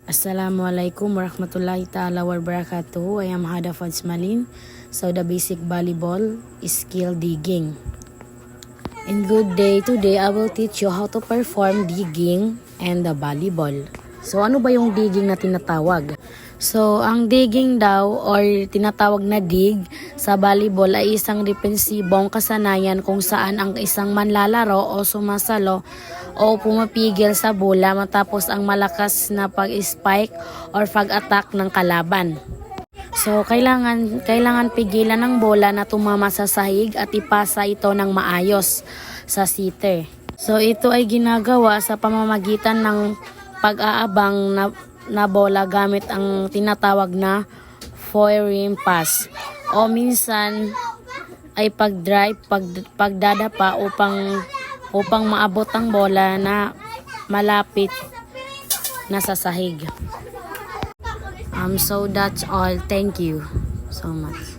Assalamualaikum warahmatullahi ta'ala wabarakatuh. I am Hada Fadsmalin. So the basic volleyball skill digging. And good day, today I will teach you how to perform digging and the volleyball. So ano ba yung digging na tinatawag? So ang digging daw or tinatawag na dig sa volleyball ay isang depensibong kasanayan kung saan ang isang manlalaro o sumasalo o pumapigil sa bola matapos ang malakas na pag-spike or pag-attack ng kalaban. So, kailangan pigilan ng bola na tumama sa sahig at ipasa ito ng maayos sa sitter. So, ito ay ginagawa sa pamamagitan ng pag-aabang na bola gamit ang tinatawag na forearm pass. O minsan ay pag-drive, pagdadapa upang maabot ang bola na malapit na sa sahig. So that's all. Thank you so much.